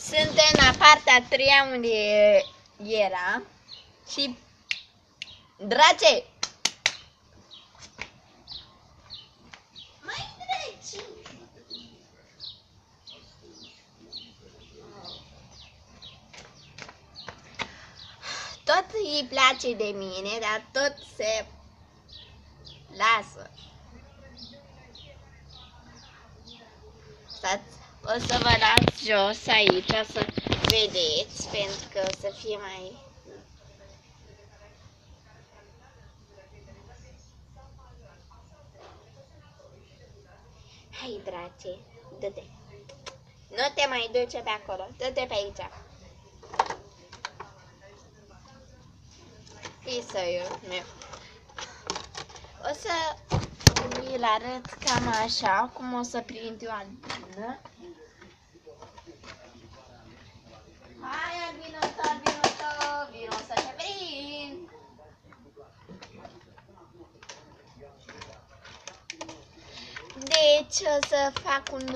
Suntem la partea a treia unde era și drace! Mai dreci! Tot îi place de mine, dar tot se lasă. Stați, o să vă las jos aici să vedeți, pentru că o să fie mai... Hai, drace, dă-te! Nu te mai duce pe acolo, dă-te pe aici. Fii săiul meu. O să vi-l arăt cam așa, cum o să prind eu albină. Hai, albinătă, albinătă, vino să te prind! Deci o să fac un